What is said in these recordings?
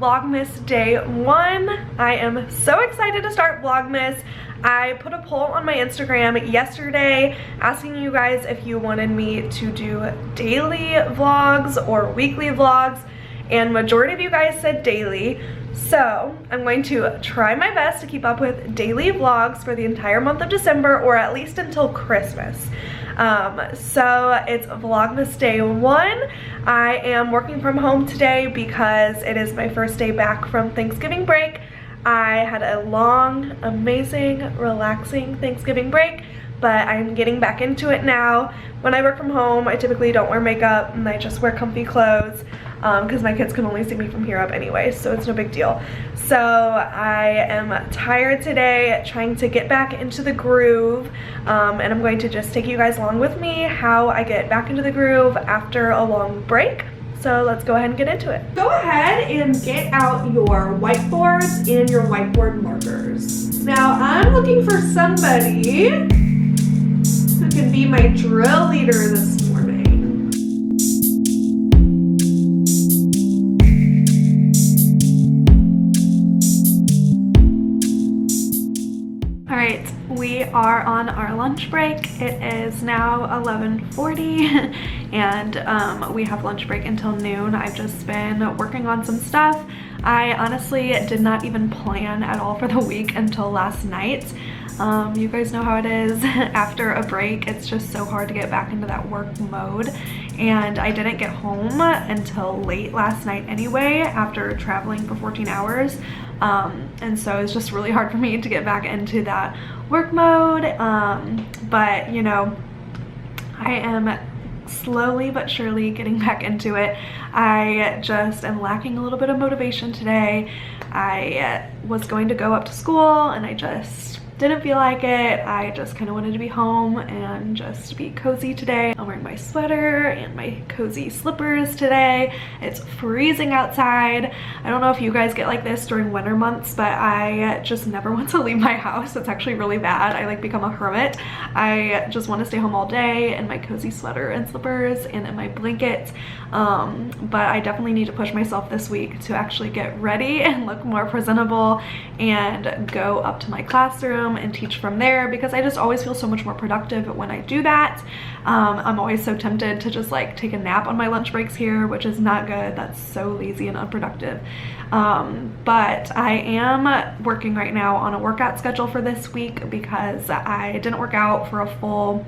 Vlogmas day 1. I am so excited to start Vlogmas. I put a poll on my Instagram yesterday asking you guys if you wanted me to do daily vlogs or weekly vlogs, and majority of you guys said daily. So I'm going to try my best to keep up with daily vlogs for the entire month of December, or at least until Christmas. So it's Vlogmas day 1. I am working from home today because it is my first day back from Thanksgiving break. I had a long, amazing, relaxing Thanksgiving break, but I'm getting back into it now. When I work from home, I typically don't wear makeup and I just wear comfy clothes because my kids can only see me from here up anyway, so it's no big deal. So I am tired today, trying to get back into the groove, and I'm going to just take you guys along with me how I get back into the groove after a long break. So let's go ahead and get into it. Go ahead and get out your whiteboards and your whiteboard markers. Now I'm looking for somebody who can be my drill leader this morning. Alright, we are on our lunch break. It is now 11:40 and we have lunch break until noon. I've just been working on some stuff. I honestly did not even plan at all for the week until last night. You guys know how it is after a break. It's just so hard to get back into that work mode, and I didn't get home until late last night anyway after traveling for 14 hours. And so it's just really hard for me to get back into that work mode, but you know, I am slowly but surely getting back into it. I just am lacking a little bit of motivation today. I was going to go up to school and I just didn't feel like it. I just kind of wanted to be home and just be cozy today. I'm wearing my sweater and my cozy slippers today. It's freezing outside. I don't know if you guys get like this during winter months, but I just never want to leave my house. It's actually really bad. I like become a hermit. I just want to stay home all day in my cozy sweater and slippers and in my blanket. But I definitely need to push myself this week to actually get ready and look more presentable and go up to my classroom and teach from there, because I just always feel so much more productive when I do that. I'm always so tempted to just like take a nap on my lunch breaks here, which is not good. That's so lazy and unproductive. But I am working right now on a workout schedule for this week because I didn't work out for a full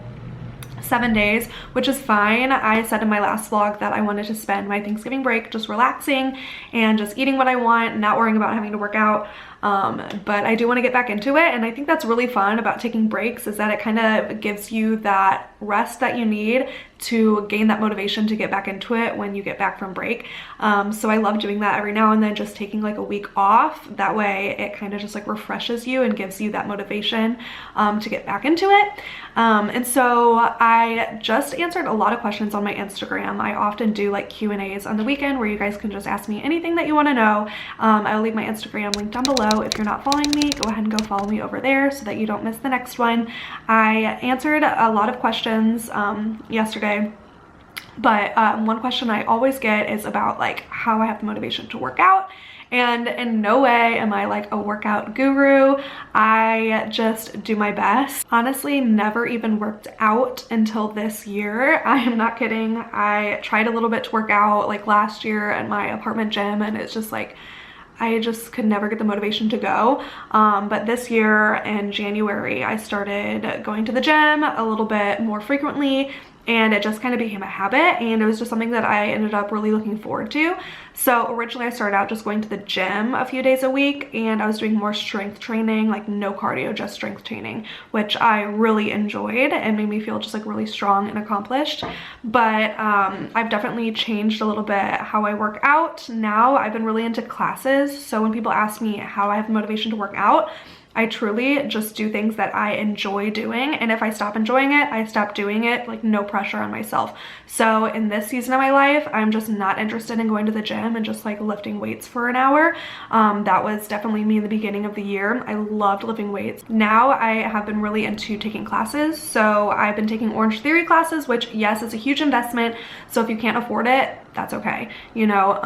7 days, which is fine. I said in my last vlog that I wanted to spend my Thanksgiving break just relaxing and just eating what I want, not worrying about having to work out. But I do want to get back into it, and I think that's really fun about taking breaks, is that it kind of gives you that rest that you need to gain that motivation to get back into it when you get back from break. So I love doing that every now and then, just taking like a week off. That way it kind of just like refreshes you and gives you that motivation to get back into it. And so I just answered a lot of questions on my Instagram. I often do like Q&As on the weekend where you guys can just ask me anything that you want to know. I'll leave my Instagram link down below. If you're not following me, go ahead and go follow me over there so that you don't miss the next one. I answered a lot of questions yesterday, but one question I always get is about like how I have the motivation to work out. And in no way am I like a workout guru. I just do my best. Honestly, never even worked out until this year. I am not kidding. I tried a little bit to work out like last year at my apartment gym, and it's just like I just could never get the motivation to go. But this year in January, I started going to the gym a little bit more frequently, and it just kind of became a habit, and it was just something that I ended up really looking forward to. So originally I started out just going to the gym a few days a week, and I was doing more strength training, like no cardio, just strength training, which I really enjoyed and made me feel just like really strong and accomplished. But I've definitely changed a little bit how I work out. Now I've been really into classes, so when people ask me how I have the motivation to work out, I truly just do things that I enjoy doing, and if I stop enjoying it, I stop doing it, like no pressure on myself. So in this season of my life, I'm just not interested in going to the gym and just like lifting weights for an hour. That was definitely me in the beginning of the year. I loved lifting weights. Now I have been really into taking classes. So I've been taking Orange Theory classes, which yes, is a huge investment. So if you can't afford it, that's okay. You know,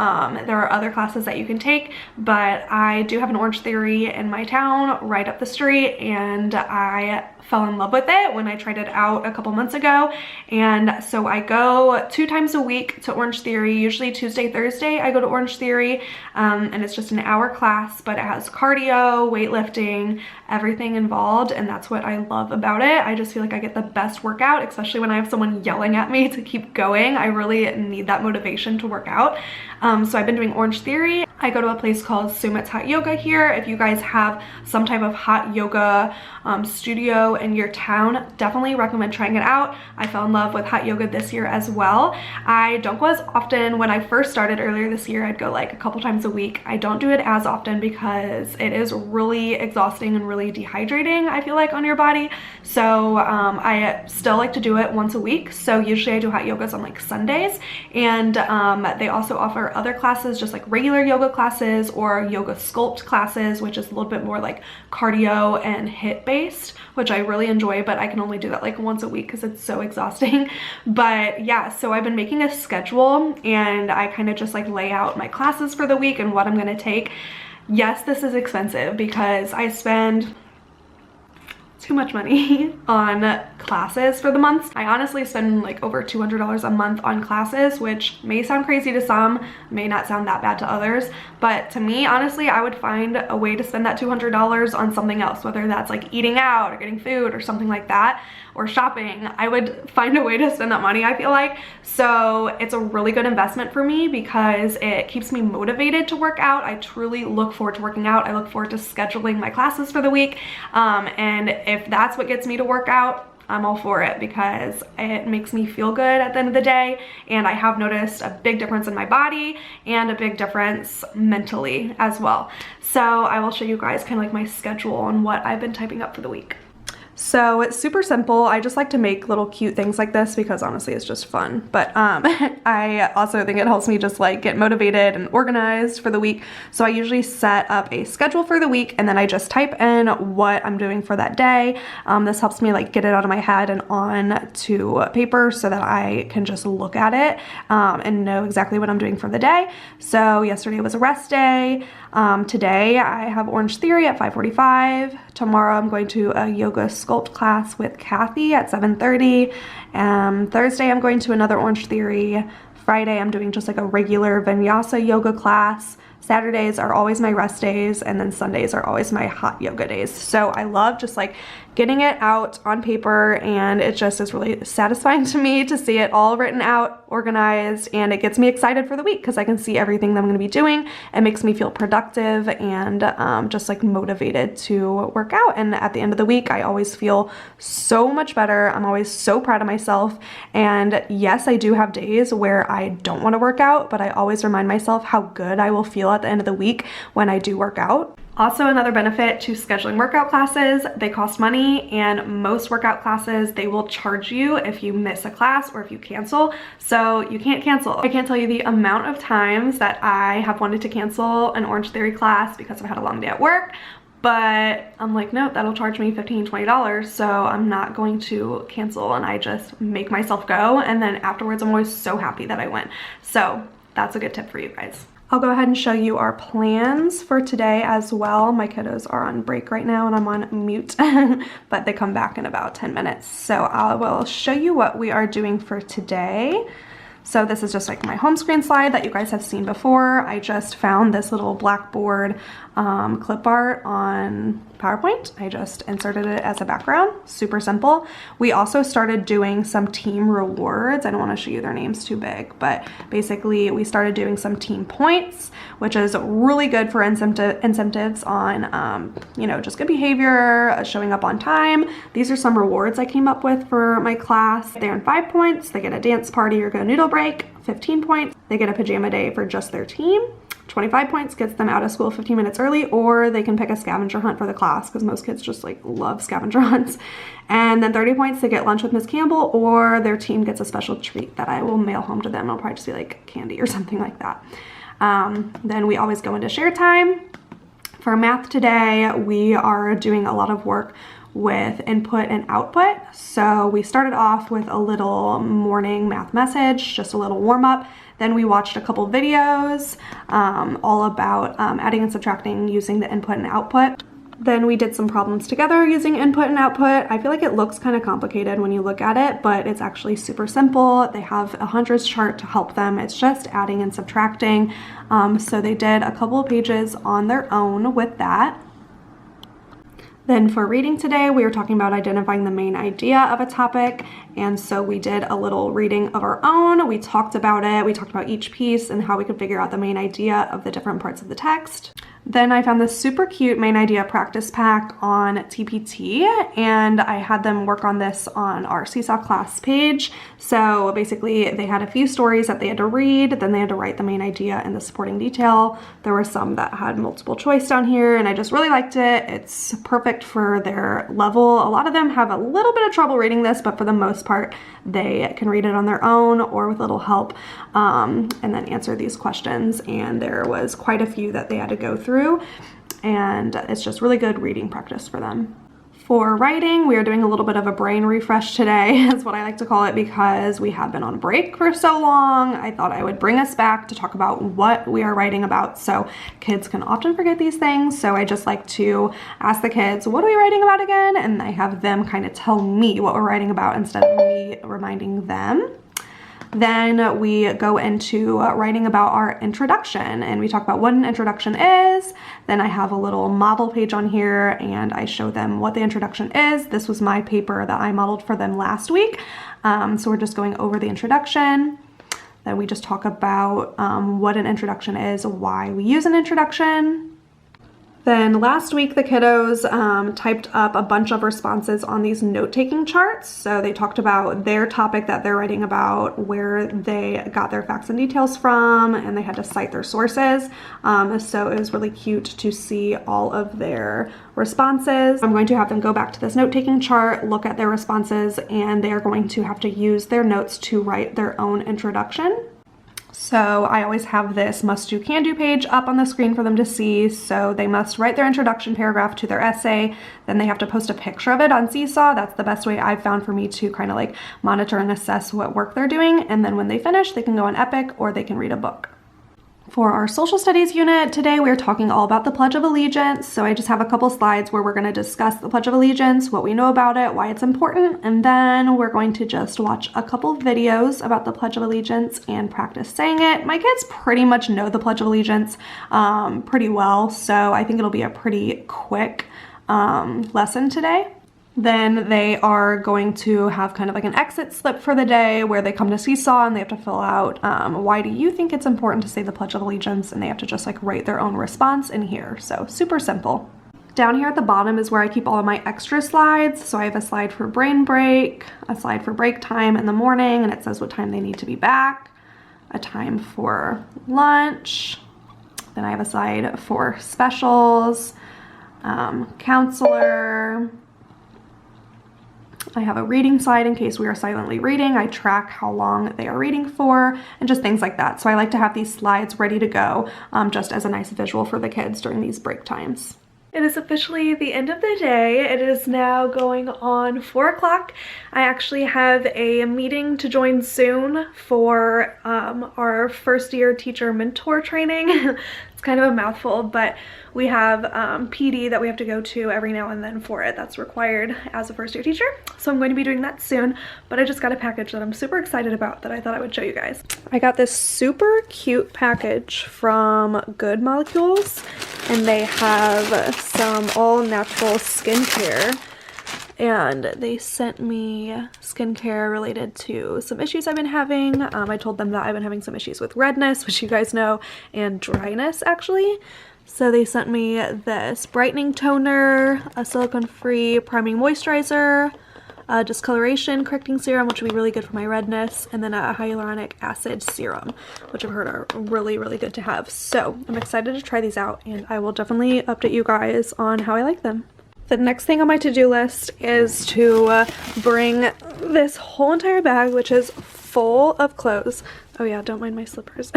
there are other classes that you can take, but I do have an Orange Theory in my town right up the street, and I fell in love with it when I tried it out a couple months ago. And so I go 2 times a week to Orange Theory, usually Tuesday, Thursday I go to Orange Theory, and it's just an hour class, but it has cardio, weightlifting, everything involved, and that's what I love about it. I just feel like I get the best workout, especially when I have someone yelling at me to keep going. I really need that motivation to work out. So I've been doing Orange Theory. I go to a place called Sumit's Hot Yoga here. If you guys have some type of hot yoga studio in your town, definitely recommend trying it out. I fell in love with hot yoga this year as well. I don't go as often. When I first started earlier this year, I'd go like a couple times a week. I don't do it as often because it is really exhausting and really dehydrating, I feel like, on your body. So I still like to do it once a week. So usually I do hot yogas on like Sundays, and they also offer other classes, just like regular yoga classes or yoga sculpt classes, which is a little bit more like cardio and HIIT based, which I really enjoy, but I can only do that like once a week because it's so exhausting. But yeah, so I've been making a schedule, and I kind of just like lay out my classes for the week and what I'm going to take. Yes, this is expensive because I spend too much money on classes for the months. I honestly spend like over $200 a month on classes, which may sound crazy to some, may not sound that bad to others, but to me, honestly, I would find a way to spend that $200 on something else, whether that's like eating out or getting food or something like that, or shopping. I would find a way to spend that money, I feel like. So it's a really good investment for me because it keeps me motivated to work out. I truly look forward to working out. I look forward to scheduling my classes for the week, and if that's what gets me to work out, I'm all for it because it makes me feel good at the end of the day, and I have noticed a big difference in my body and a big difference mentally as well. So I will show you guys kind of like my schedule on what I've been typing up for the week. So it's super simple. I just like to make little cute things like this because honestly it's just fun. But I also think it helps me just like get motivated and organized for the week. So I usually set up a schedule for the week, and then I just type in what I'm doing for that day. This helps me like get it out of my head and on to paper so that I can just look at it and know exactly what I'm doing for the day. So yesterday was a rest day. Today I have Orange Theory at 5:45. Tomorrow I'm going to a yoga sculpt class with Kathy at 7:30. Thursday I'm going to another Orange Theory. Friday I'm doing just like a regular vinyasa yoga class. Saturdays are always my rest days, and then Sundays are always my hot yoga days. So I love just like getting it out on paper, and it just is really satisfying to me to see it all written out, organized, and it gets me excited for the week because I can see everything that I'm going to be doing. It makes me feel productive and just like motivated to work out. And at the end of the week, I always feel so much better. I'm always so proud of myself. And yes, I do have days where I don't want to work out, but I always remind myself how good I will feel at the end of the week when I do work out. Also, another benefit to scheduling workout classes, they cost money, and most workout classes, they will charge you if you miss a class or if you cancel. So you can't cancel. I can't tell you the amount of times that I have wanted to cancel an Orange Theory class because I've had a long day at work, but I'm like, no, that'll charge me $15, $20, so I'm not going to cancel, and I just make myself go, and then afterwards I'm always so happy that I went. So that's a good tip for you guys. I'll go ahead and show you our plans for today as well. My kiddos are on break right now and I'm on mute, but they come back in about 10 minutes. So I will show you what we are doing for today. So this is just like my home screen slide that you guys have seen before. I just found this little blackboard clip art on PowerPoint. I just inserted it as a background. Super simple. We also started doing some team rewards. I don't want to show you their names too big, but basically we started doing some team points, which is really good for incentives on, you know, just good behavior, showing up on time. These are some rewards I came up with for my class. They earn 5 points. They get a dance party or go noodle break, 15 points. They get a pajama day for just their team. 25 points gets them out of school 15 minutes early, or they can pick a scavenger hunt for the class because most kids just like love scavenger hunts. And then 30 points to get lunch with Miss Campbell, or their team gets a special treat that I will mail home to them. It'll probably just be like candy or something like that. Then we always go into share time. For math today, we are doing a lot of work with input and output. So we started off with a little morning math message, just a little warm up. Then we watched a couple videos all about adding and subtracting using the input and output. Then we did some problems together using input and output. I feel like it looks kind of complicated when you look at it, but it's actually super simple. They have a hundreds chart to help them. It's just adding and subtracting. So they did a couple of pages on their own with that. Then for reading today, we were talking about identifying the main idea of a topic. And so we did a little reading of our own. We talked about it. We talked about each piece and how we could figure out the main idea of the different parts of the text. Then I found this super cute main idea practice pack on TPT, and I had them work on this on our Seesaw class page. So basically they had a few stories that they had to read, then they had to write the main idea and the supporting detail. There were some that had multiple choice down here, and I just really liked it. It's perfect for their level. A lot of them have a little bit of trouble reading this, but for the most part, they can read it on their own or with a little help, and then answer these questions. And there was quite a few that they had to go through, and it's just really good reading practice for them. For writing, we are doing a little bit of a brain refresh today, is what I like to call it, because we have been on break for so long. I thought I would bring us back to talk about what we are writing about. So kids can often forget these things. So I just like to ask the kids, what are we writing about again? And I have them kind of tell me what we're writing about instead of me reminding them. Then we go into writing about our introduction, and we talk about what an introduction is. Then I have a little model page on here, and I show them what the introduction is. This was my paper that I modeled for them last week. So we're just going over the introduction. Then we just talk about what an introduction is, why we use an introduction. Then last week, the kiddos typed up a bunch of responses on these note-taking charts. So they talked about their topic that they're writing about, where they got their facts and details from, and they had to cite their sources. So it was really cute to see all of their responses. I'm going to have them go back to this note-taking chart, look at their responses, and they are going to have to use their notes to write their own introduction. So I always have this must do can do page up on the screen for them to see. So they must write their introduction paragraph to their essay. Then they have to post a picture of it on Seesaw. That's the best way I've found for me to kind of like monitor and assess what work they're doing. And then when they finish, they can go on Epic or they can read a book. For our social studies unit today, we're talking all about the Pledge of Allegiance. So I just have a couple slides where we're going to discuss the Pledge of Allegiance, what we know about it, why it's important, and then we're going to just watch a couple videos about the Pledge of Allegiance and practice saying it. My kids pretty much know the Pledge of Allegiance pretty well, so I think it'll be a pretty quick lesson today. Then they are going to have kind of like an exit slip for the day where they come to Seesaw and they have to fill out why do you think it's important to say the Pledge of Allegiance, and they have to just like write their own response in here. So super simple. Down here at the bottom is where I keep all of my extra slides. So I have a slide for brain break, a slide for break time in the morning, and it says what time they need to be back, a time for lunch. Then I have a slide for specials, counselor. I have a reading slide in case we are silently reading. I track how long they are reading for and just things like that. So I like to have these slides ready to go just as a nice visual for the kids during these break times. It is officially the end of the day. It is now going on 4 o'clock. I actually have a meeting to join soon for our first year teacher mentor training. It's kind of a mouthful, but we have PD that we have to go to every now and then for it. That's required as a first year teacher. So I'm going to be doing that soon, but I just got a package that I'm super excited about that I thought I would show you guys. I got this super cute package from Good Molecules, and they have some all natural skincare. And they sent me skincare related to some issues I've been having. I told them that I've been having some issues with redness, which you guys know, and dryness actually. So they sent me this brightening toner, a silicone-free priming moisturizer, a discoloration correcting serum, which would be really good for my redness, and then a hyaluronic acid serum, which I've heard are really, really good to have. So I'm excited to try these out, and I will definitely update you guys on how I like them. The next thing on my to-do list is to bring this whole entire bag, which is full of clothes. Oh yeah, don't mind my slippers.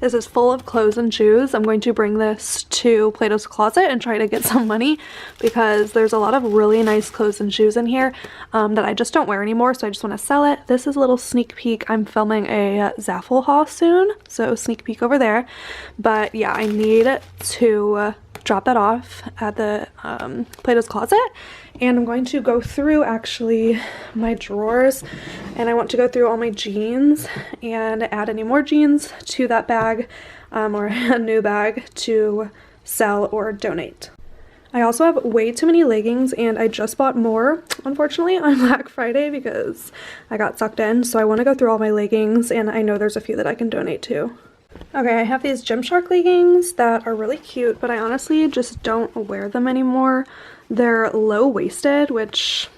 This is full of clothes and shoes. I'm going to bring this to Plato's Closet and try to get some money because there's a lot of really nice clothes and shoes in here that I just don't wear anymore, so I just want to sell it. This is a little sneak peek. I'm filming a Zaful haul soon, so sneak peek over there. But yeah, I need to drop that off at the Plato's Closet, and I'm going to go through actually my drawers, and I want to go through all my jeans and add any more jeans to that bag or a new bag to sell or donate. I also have way too many leggings, and I just bought more, unfortunately, on Black Friday because I got sucked in, so I want to go through all my leggings, and I know there's a few that I can donate to. Okay, I have these Gymshark leggings that are really cute, but I honestly just don't wear them anymore. They're low-waisted, which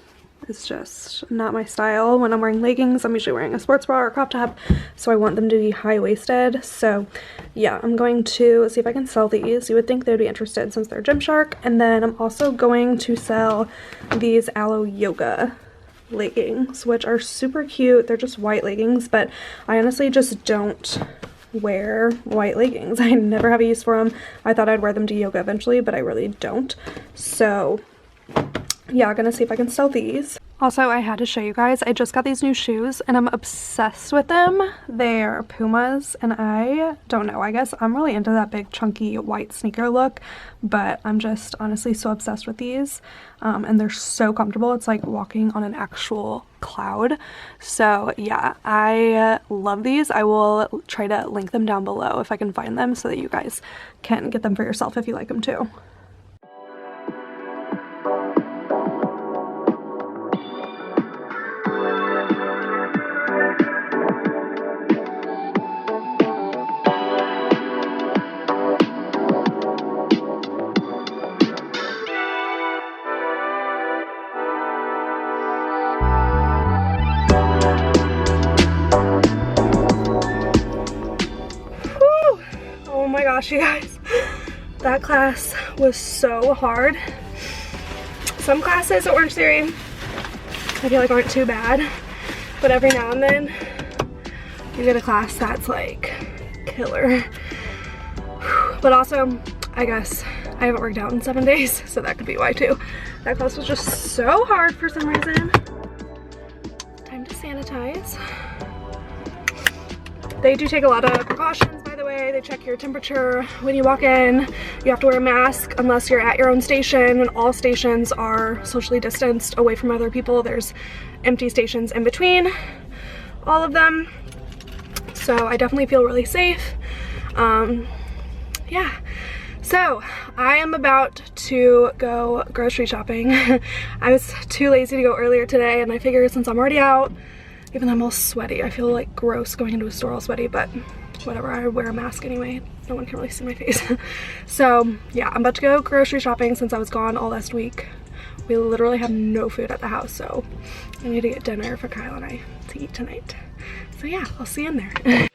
is just not my style. When I'm wearing leggings, I'm usually wearing a sports bra or a crop top, so I want them to be high-waisted. So yeah, I'm going to see if I can sell these. You would think they'd be interested since they're Gymshark. And then I'm also going to sell these Aloe Yoga leggings, which are super cute. They're just white leggings, but I honestly just don't wear white leggings. I never have a use for them. I thought I'd wear them to yoga eventually, but I really don't. So yeah, I'm gonna see if I can sell these. Also, I had to show you guys, I just got these new shoes and I'm obsessed with them. They're Pumas, and I don't know, I guess I'm really into that big chunky white sneaker look, but I'm just honestly so obsessed with these. And they're so comfortable. It's like walking on an actual cloud. So yeah, I love these. I will try to link them down below if I can find them so that you guys can get them for yourself if you like them too. Oh my gosh, you guys, that class was so hard. Some classes at Orange Theory I feel like aren't too bad, but every now and then you get a class that's like killer. But also, I guess I haven't worked out in 7 days, so that could be why too. That class was just so hard for some reason. Time to sanitize. They do take a lot of precautions, by the way. They check your temperature when you walk in. You have to wear a mask unless you're at your own station, and all stations are socially distanced away from other people. There's empty stations in between all of them. So I definitely feel really safe. Yeah. So I am about to go grocery shopping. I was too lazy to go earlier today, and I figured since I'm already out, even though I'm all sweaty, I feel like gross going into a store all sweaty, but whatever, I wear a mask anyway. No one can really see my face. So yeah, I'm about to go grocery shopping since I was gone all last week. We literally have no food at the house, so I need to get dinner for Kyle and I to eat tonight. So yeah, I'll see you in there.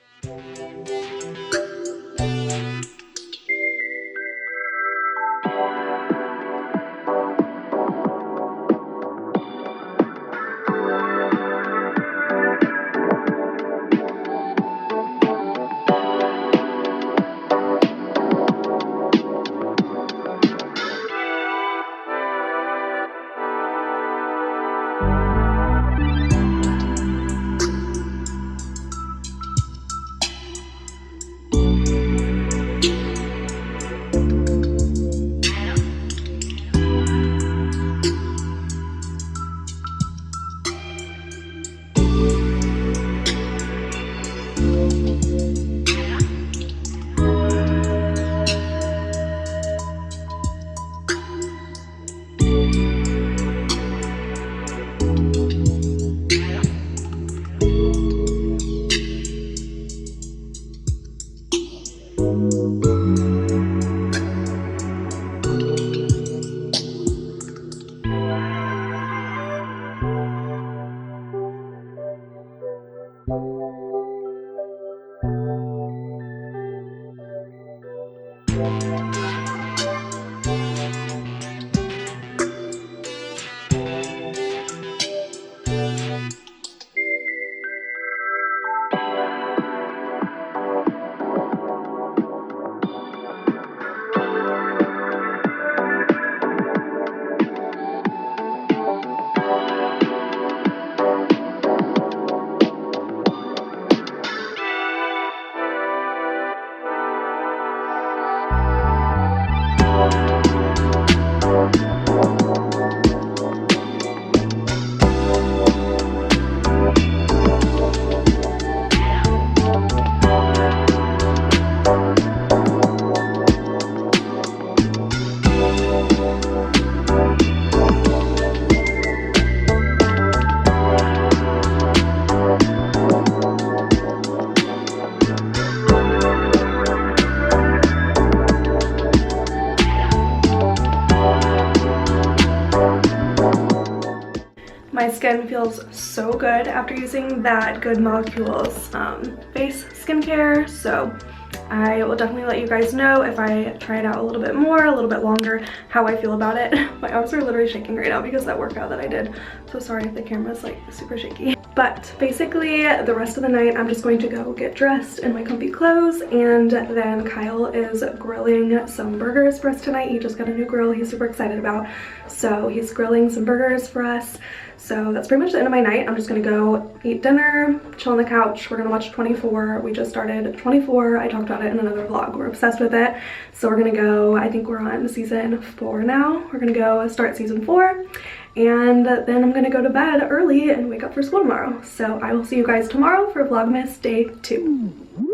My skin feels so good after using that Good Molecules face skincare, so I will definitely let you guys know if I try it out a little bit more, a little bit longer, how I feel about it. My arms are literally shaking right now because of that workout that I did. So sorry if the camera's like super shaky. But basically the rest of the night I'm just going to go get dressed in my comfy clothes, and then Kyle is grilling some burgers for us tonight. He just got a new grill he's super excited about. So he's grilling some burgers for us. So that's pretty much the end of my night. I'm just gonna go eat dinner, chill on the couch. We're gonna watch 24. We just started 24. I talked about it in another vlog. We're obsessed with it. So we're gonna go, I think we're on season 4 now. We're gonna go start season 4. And then I'm gonna go to bed early and wake up for school tomorrow. So I will see you guys tomorrow for Vlogmas day 2.